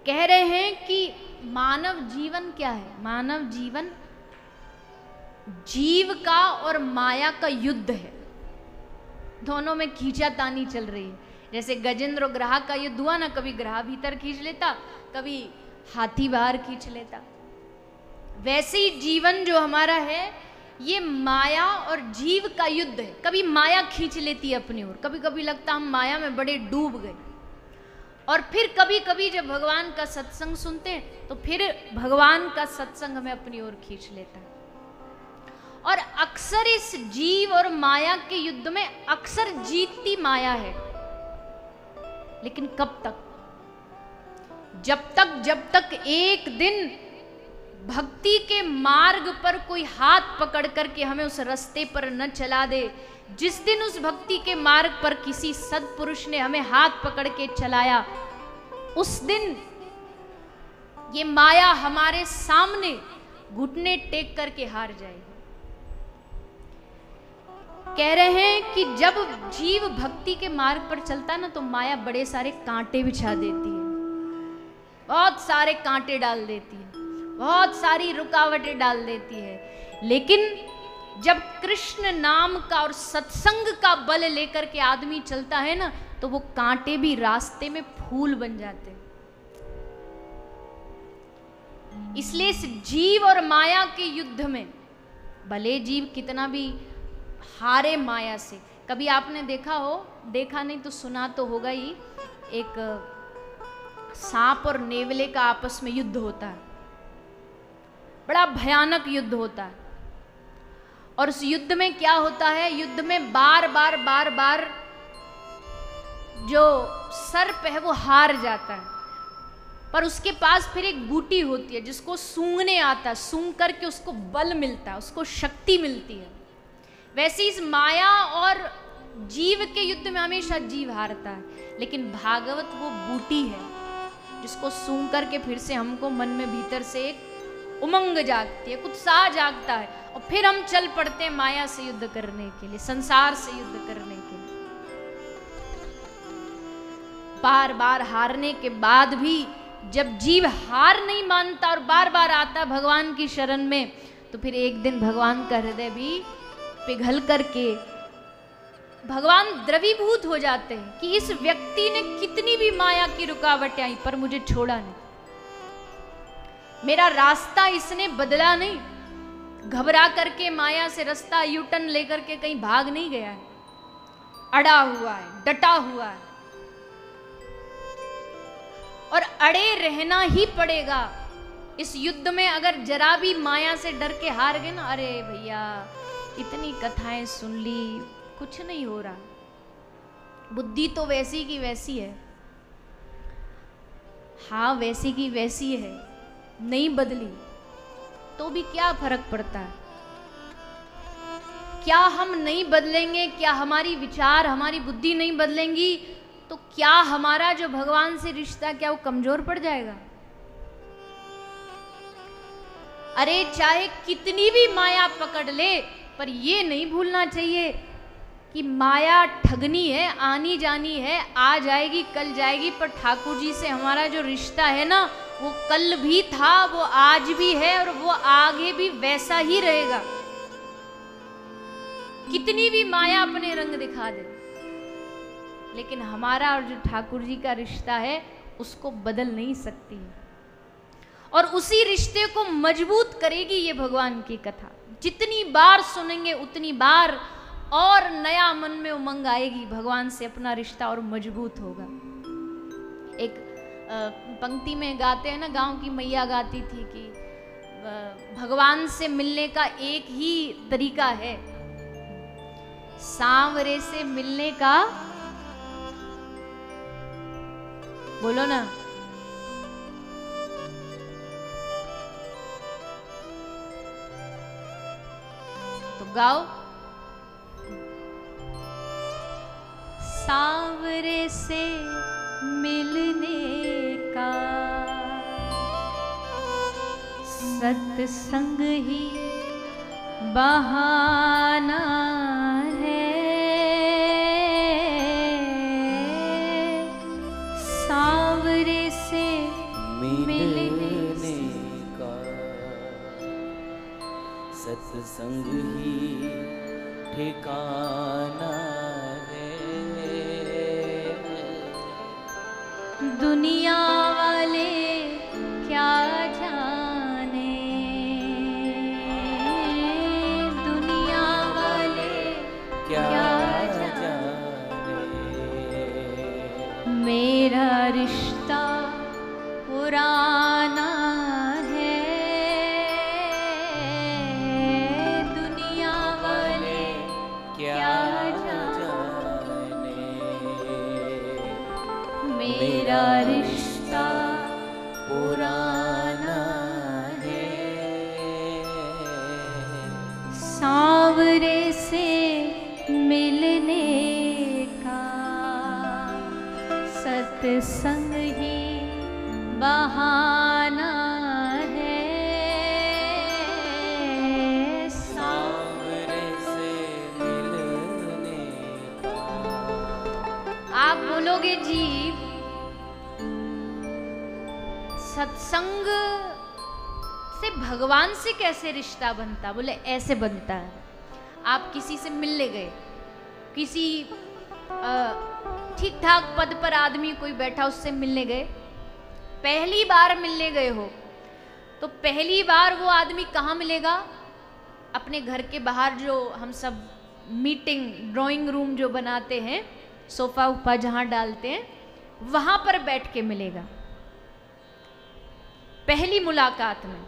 कह रहे हैं कि मानव जीवन क्या है? मानव जीवन जीव का और माया का युद्ध है। दोनों में खींचातानी चल रही है। जैसे गजेंद्र और ग्राहक का युद्ध हुआ ना, कभी ग्राह भीतर खींच लेता, कभी हाथी बाहर खींच लेता। वैसे ही जीवन जो हमारा है ये माया और जीव का युद्ध है। कभी माया खींच लेती है अपनी ओर, कभी कभी लगता हम माया में बड़े डूब गए, और फिर कभी कभी जब भगवान का सत्संग सुनते हैं तो फिर भगवान का सत्संग हमें अपनी ओर खींच लेता है। और अक्सर इस जीव और माया के युद्ध में अक्सर जीतती माया है। लेकिन कब तक? जब तक एक दिन भक्ति के मार्ग पर कोई हाथ पकड़ करके हमें उस रास्ते पर न चला दे। जिस दिन उस भक्ति के मार्ग पर किसी सत्पुरुष ने हमें हाथ पकड़ के चलाया, उस दिन ये माया हमारे सामने घुटने टेक करके हार जाएगी। कह रहे हैं कि जब जीव भक्ति के मार्ग पर चलता है ना, तो माया बड़े सारे कांटे बिछा देती है, बहुत सारे कांटे डाल देती है, बहुत सारी रुकावटें डाल देती है। लेकिन जब कृष्ण नाम का और सत्संग का बल लेकर के आदमी चलता है ना, तो वो कांटे भी रास्ते में फूल बन जाते हैं। इसलिए इस जीव और माया के युद्ध में भले जीव कितना भी हारे माया से, कभी आपने देखा हो, देखा नहीं तो सुना तो होगा ही, एक सांप और नेवले का आपस में युद्ध होता है, बड़ा भयानक युद्ध होता है। और उस युद्ध में क्या होता है? युद्ध में बार बार जो सर्प है वो हार जाता है, पर उसके पास फिर एक बूटी होती है जिसको सूंघने आता है, सूंघ करके उसको बल मिलता है, उसको शक्ति मिलती है। वैसे इस माया और जीव के युद्ध में हमेशा जीव हारता है, लेकिन भागवत वो बूटी है जिसको सूंघ करके फिर से हमको मन में भीतर से एक उमंग जागती है, उत्साह जागता है, और फिर हम चल पड़ते हैं माया से युद्ध करने के लिए, संसार से युद्ध करने के लिए। बार बार हारने के बाद भी जब जीव हार नहीं मानता और बार बार आता भगवान की शरण में, तो फिर एक दिन भगवान का हृदय भी पिघल करके भगवान द्रवीभूत हो जाते हैं कि इस व्यक्ति ने कितनी भी माया की रुकावटें आई पर मुझे छोड़ा नहीं, मेरा रास्ता इसने बदला नहीं, घबरा करके माया से रास्ता यूटर्न लेकर के कहीं भाग नहीं गया है, अड़ा हुआ है, डटा हुआ है, और अड़े रहना ही पड़ेगा। इस युद्ध में अगर जरा भी माया से डर के हार गए ना, अरे भैया इतनी कथाएं सुन ली, कुछ नहीं हो रहा, बुद्धि तो वैसी की वैसी है, हाँ वैसी की वैसी है, नहीं बदली तो भी क्या फर्क पड़ता है? क्या हम नहीं बदलेंगे, क्या हमारी विचार, हमारी बुद्धि नहीं बदलेंगी, तो क्या हमारा जो भगवान से रिश्ता क्या वो कमजोर पड़ जाएगा? अरे चाहे कितनी भी माया पकड़ ले, पर ये नहीं भूलना चाहिए कि माया ठगनी है, आनी जानी है, आ जाएगी कल जाएगी, पर ठाकुर जी से हमारा जो रिश्ता है ना, वो कल भी था, वो आज भी है, और वो आगे भी वैसा ही रहेगा। कितनी भी माया अपने रंग दिखा दे, लेकिन हमारा और जो ठाकुर जी का रिश्ता है उसको बदल नहीं सकती, और उसी रिश्ते को मजबूत करेगी ये भगवान की कथा। जितनी बार सुनेंगे उतनी बार और नया मन में उमंग आएगी, भगवान से अपना रिश्ता और मजबूत होगा। एक पंक्ति में गाते हैं ना, गांव की मैया गाती थी कि भगवान से मिलने का एक ही तरीका है, सांवरे से मिलने का, बोलो ना, तो गाओ। सांवरे से मिलने का सत्संग ही बहाना है, सांवरे से सत्संग ही ठिकाना है। दुनिया वाले क्या जाने, दुनिया वाले क्या जाने, मेरा मेरा रिश्ता पुराना है। दुनिया वाले क्या जाने, मेरा रिश्ता पुराना है। सांवरे से मिलने का सत्संग ही बहाना है। सांवरे से मिलने का। आप बोलोगे जी सत्संग से भगवान से कैसे रिश्ता बनता? बोले ऐसे बनता है। आप किसी से मिलने गए, किसी ठीक ठाक पद पर आदमी कोई बैठा उससे मिलने गए, पहली बार मिलने गए हो तो पहली बार वो आदमी कहाँ मिलेगा? अपने घर के बाहर जो हम सब मीटिंग ड्राइंग रूम जो बनाते हैं, सोफा उपा जहाँ डालते हैं, वहाँ पर बैठ के मिलेगा पहली मुलाकात में।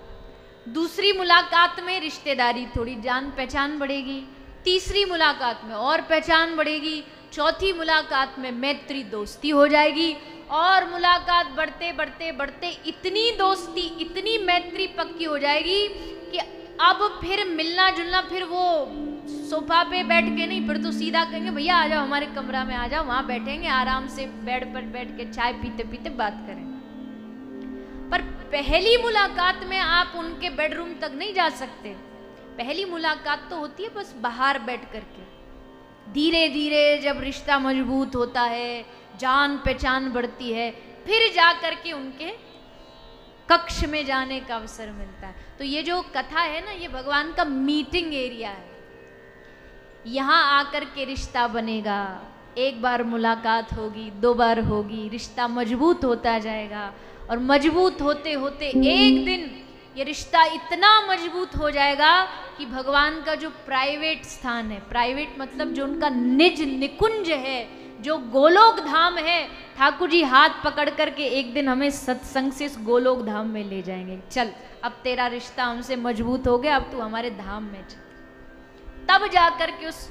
दूसरी मुलाकात में रिश्तेदारी थोड़ी जान पहचान बढ़ेगी, तीसरी मुलाकात में और पहचान बढ़ेगी, चौथी मुलाकात में मैत्री दोस्ती हो जाएगी, और मुलाकात बढ़ते बढ़ते बढ़ते इतनी दोस्ती इतनी मैत्री पक्की हो जाएगी कि अब फिर मिलना जुलना, फिर वो सोफा पे बैठ के नहीं, फिर तो सीधा कहेंगे भैया आ जाओ हमारे कमरा में आ जाओ, वहाँ बैठेंगे आराम से बेड पर बैठ के चाय पीते पीते बात करें। पर पहली मुलाकात में आप उनके बेडरूम तक नहीं जा सकते। पहली मुलाकात तो होती है बस बाहर बैठ करके। धीरे धीरे जब रिश्ता मजबूत होता है, जान पहचान बढ़ती है, फिर जा करके उनके कक्ष में जाने का अवसर मिलता है। तो ये जो कथा है ना, ये भगवान का मीटिंग एरिया है। यहाँ आकर के रिश्ता बनेगा, एक बार मुलाकात होगी, दो बार होगी, रिश्ता मजबूत होता जाएगा, और मजबूत होते होते एक दिन ये रिश्ता इतना मजबूत हो जाएगा कि भगवान का जो प्राइवेट स्थान है, प्राइवेट मतलब जो उनका निज निकुंज है, जो गोलोक धाम है, ठाकुर जी हाथ पकड़ करके एक दिन हमें सत्संग से इस गोलोक धाम में ले जाएंगे। चल अब तेरा रिश्ता हमसे मजबूत हो गया, अब तू हमारे धाम में चल। तब जाकर के उस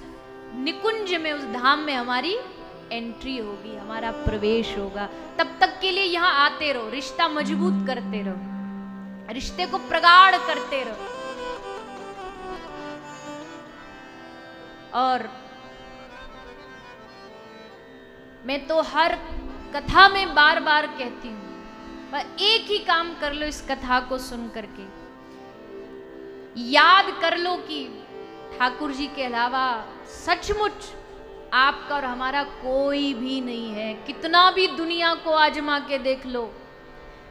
निकुंज में, उस धाम में हमारी एंट्री होगी, हमारा प्रवेश होगा। तब तक के लिए यहाँ आते रहो, रिश्ता मजबूत करते रहो, रिश्ते को प्रगाढ़ करते रहो। और मैं तो हर कथा में बार बार कहती हूँ, पर एक ही काम कर लो इस कथा को सुन करके, याद कर लो कि ठाकुर जी के अलावा सचमुच आपका और हमारा कोई भी नहीं है। कितना भी दुनिया को आजमा के देख लो,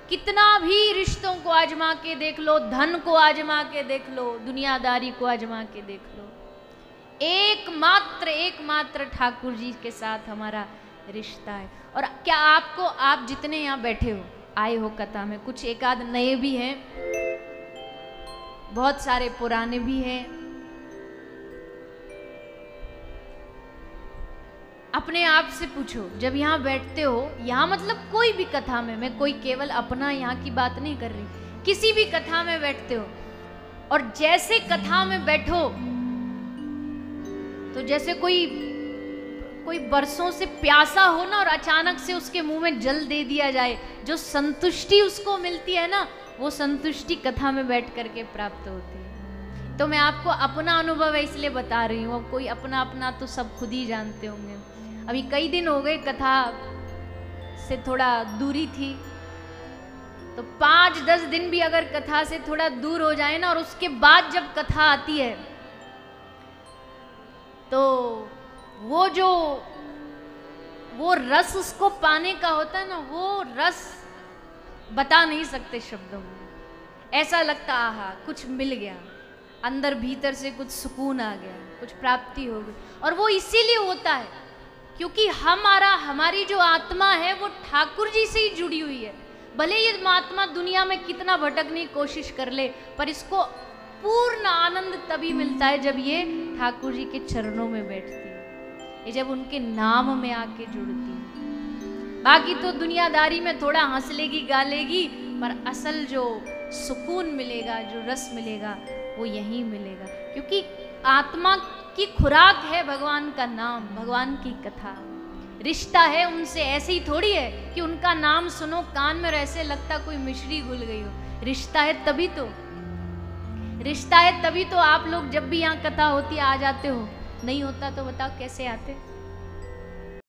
कितना भी रिश्तों को आजमा के देख लो, धन को आजमा के देख लो, दुनियादारी को आजमा के देख लो, एकमात्र ठाकुर जी के साथ हमारा रिश्ता है। और क्या आपको, आप जितने यहाँ बैठे हो, आए हो कथा में, कुछ एक आध नए भी हैं, बहुत सारे पुराने भी हैं। अपने आप से पूछो, जब यहाँ बैठते हो, यहाँ मतलब कोई भी कथा में, मैं कोई केवल अपना यहाँ की बात नहीं कर रही, किसी भी कथा में बैठते हो, और जैसे कथा में बैठो तो जैसे कोई बरसों से प्यासा हो ना, और अचानक से उसके मुंह में जल दे दिया जाए, जो संतुष्टि उसको मिलती है ना, वो संतुष्टि कथा में बैठ करके प्राप्त होती है। तो मैं आपको अपना अनुभव है इसलिए बता रही हूँ, अब कोई अपना अपना तो सब खुद ही जानते होंगे। अभी कई दिन हो गए कथा से थोड़ा दूरी थी, तो 5-10 दिन भी अगर कथा से थोड़ा दूर हो जाए ना, और उसके बाद जब कथा आती है तो वो रस उसको पाने का होता है ना, वो रस बता नहीं सकते शब्दों में। ऐसा लगता आहा कुछ मिल गया, अंदर भीतर से कुछ सुकून आ गया, कुछ प्राप्ति हो गई। और वो इसीलिए होता है क्योंकि हमारी जो आत्मा है वो ठाकुर जी से ही जुड़ी हुई है। भले ये आत्मा दुनिया में कितना भटकने की कोशिश कर ले, पर इसको पूर्ण आनंद तभी मिलता है जब ये ठाकुर जी के चरणों में बैठती है, ये जब उनके नाम में आके जुड़ती है। बाकी तो दुनियादारी में थोड़ा हंस लेगी, गा लेगी, पर असल जो सुकून मिलेगा, जो रस मिलेगा, वो यहीं मिलेगा। क्योंकि आत्मा की खुराक है भगवान का नाम, भगवान की कथा। रिश्ता है उनसे, ऐसे ही थोड़ी है कि उनका नाम सुनो कान में और ऐसे लगता कोई मिश्री घुल गई हो। रिश्ता है तभी तो, रिश्ता है तभी तो आप लोग जब भी यहाँ कथा होती है आ जाते हो। नहीं होता तो बताओ कैसे आते।